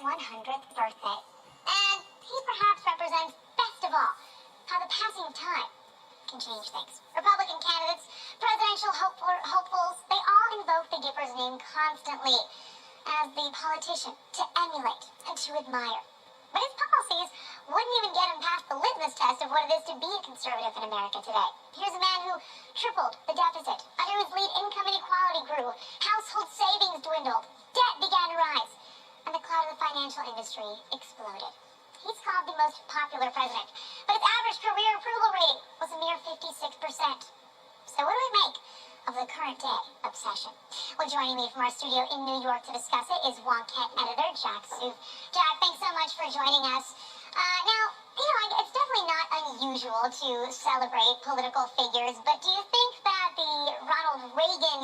100th birthday. And he perhaps represents, best of all, how the passing of time can change things. Republican candidates, presidential hopefuls, they all invoke the Gipper's name constantly as the politician to emulate and to admire. But his policies wouldn't even get him past the litmus test of what it is to be a conservative in America today. Here's a man who tripled the deficit. Under his lead, income inequality grew, household savings dwindled, debt began to rise, and the cloud of the financial industry exploded. He's called the most popular president, but his average career approval rating was a mere 56%. So what do we make of the current day obsession? Well, joining me from our studio in New York to discuss it is Wonket editor Jack Stuef. Jack, thanks so much for joining us. Now, it's definitely not unusual to celebrate political figures, but do you think that the Ronald Reagan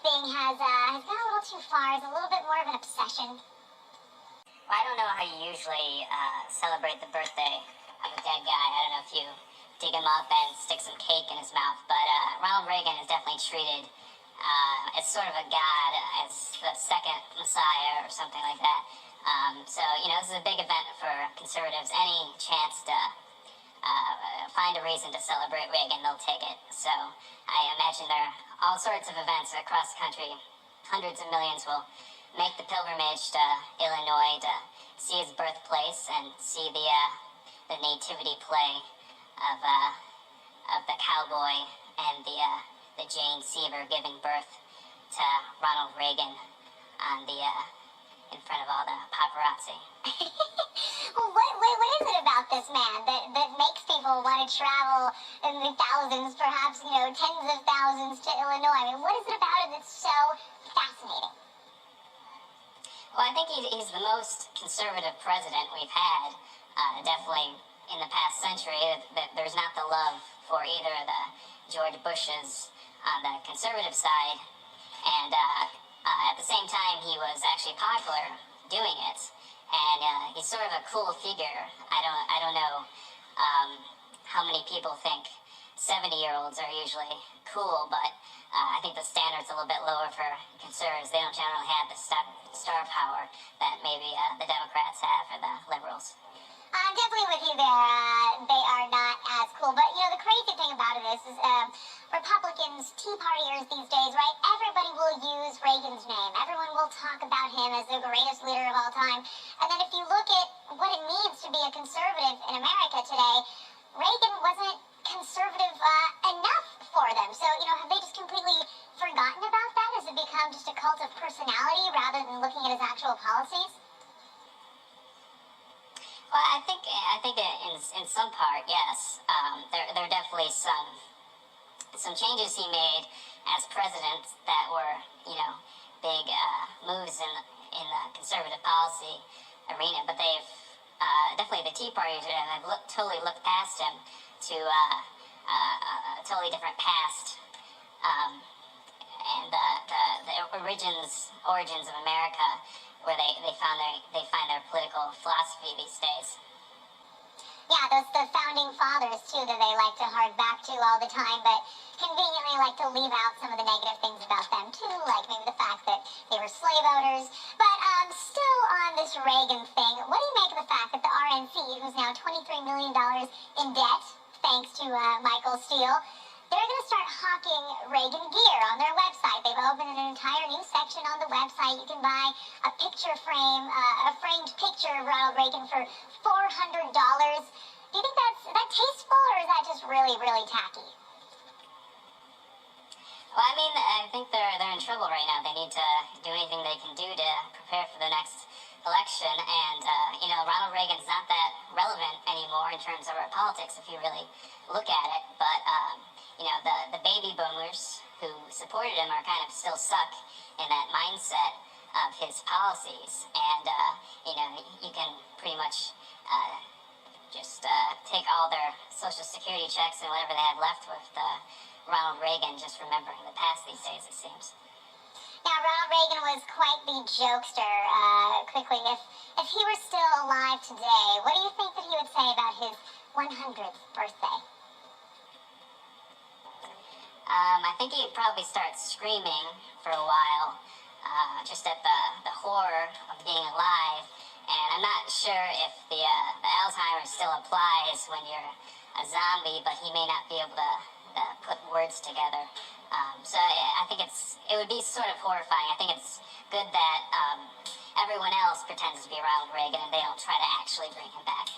thing has gone a little too far? Is a little bit more of an obsession? Well, I don't know how you usually celebrate the birthday of a dead guy. I don't know if you dig him up and stick some cake in his mouth, but Ronald Reagan is definitely treated as sort of a god, as the second messiah or something like that. So, this is a big event for conservatives. Any chance to find a reason to celebrate Reagan, they'll take it. So I imagine there are all sorts of events across the country. Hundreds of millions will make the pilgrimage to Illinois to see his birthplace and see the nativity play of the cowboy and the Jane Seaver giving birth to Ronald Reagan on in front of all the paparazzi. Well, what is it about this man that makes people want to travel in the thousands, perhaps, tens of thousands to Illinois? I mean, what is it about him that's so fascinating? Well, I think he's the most conservative president we've had, definitely in the past century. There's not the love for either of the George Bushes on the conservative side, and at the same time, he was actually popular doing it, and he's sort of a cool figure. I don't know how many people think 70-year-olds are usually cool, but I think the standard's a little bit lower for conservatives. They don't generally have the star power that maybe the Democrats have or the liberals. I'm definitely with you there. They are not as cool. But, the crazy thing about it is Republicans, Tea Partiers these days, right? Everybody will use Reagan's name. Everyone will talk about him as the greatest leader of all time. And then if you look at what it means to be a conservative in America today, Reagan wasn't conservative enough for them. So, have they just completely forgotten about that? Has it become just a cult of personality rather than looking at his actual policies? Well, I think in some part, yes. There are definitely some changes he made as president that were, big moves in the conservative policy arena. But they've definitely, the Tea Party have totally looked past him to a totally different past, and the origins of America, where they find their political philosophy these days. Yeah, the founding fathers, too, that they like to hark back to all the time, but conveniently like to leave out some of the negative things about them, too, like maybe the fact that they were slave owners. But still on this Reagan thing, what do you make of the fact that the RNC, who's now $23 million in debt, thanks to Michael Steele, they're going to start hawking Reagan gear on their website. They've opened an entire new section on the website. You can buy a picture frame, a framed picture of Ronald Reagan for $400. Do you think that's tasteful, or is that just really, really tacky? Well, I think they're in trouble right now. They need to do anything they can do to prepare for the next election. And, Ronald Reagan's not that relevant anymore in terms of our politics if you really look at it. But, the baby boomers who supported him are kind of still stuck in that mindset of his policies. And, you can pretty much just take all their Social Security checks and whatever they have left with Ronald Reagan, just remembering the past these days, it seems. Now, Ronald Reagan was quite the jokester. Quickly, if he were still alive today, what do you think that he would say about his 100th birthday? I think he'd probably start screaming for a while, just at the horror of being alive And I'm not sure if the Alzheimer's still applies when you're a zombie, but he may not be able to put words together. So I think it would be sort of horrifying. I think it's good that everyone else pretends to be Ronald Reagan and they don't try to actually bring him back.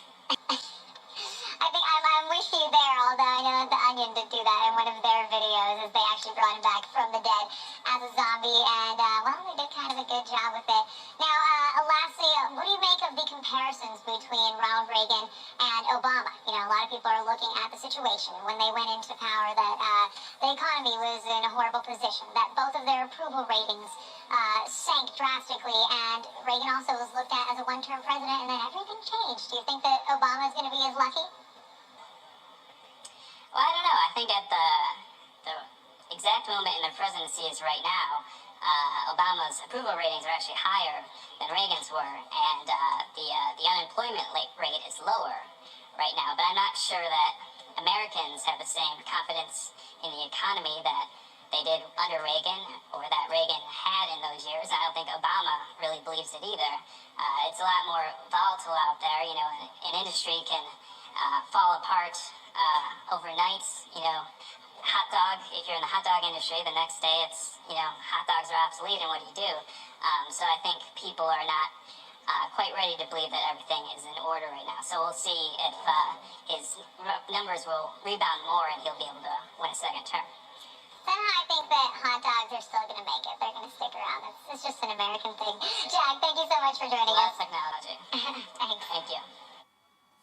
I think I'm with you there, although I know The Onion did do that in one of their videos, as they actually brought him back from the dead as a zombie, and, well, they did kind of a good job with it. Now, lastly, what do you make of the comparisons between Ronald Reagan and Obama? You know, a lot of people are looking at the situation when they went into power, that the economy was in a horrible position, that both of their approval ratings sank drastically, and Reagan also was looked at as a one-term president, and then everything changed. Do you think that Obama is going to be as lucky? Well, I don't know. I think at the exact moment in the presidency is right now, Obama's approval ratings are actually higher than Reagan's were, and the unemployment rate is lower right now. But I'm not sure that Americans have the same confidence in the economy that they did under Reagan, or that Reagan had in those years. I don't think Obama really believes it either. It's a lot more volatile out there. You know, an industry can fall apart overnight. You know, hot dog, if you're in the hot dog industry, the next day it's, you know, hot dogs are obsolete, and what do you do? So I think people are not quite ready to believe that everything is in order right now. So we'll see if his numbers will rebound more and he'll be able to win a second term. Somehow I think that hot dogs are still going to make it. They're going to stick around. It's just an American thing. Jack, thank you so much for joining us. Technology. Thanks. Thank you.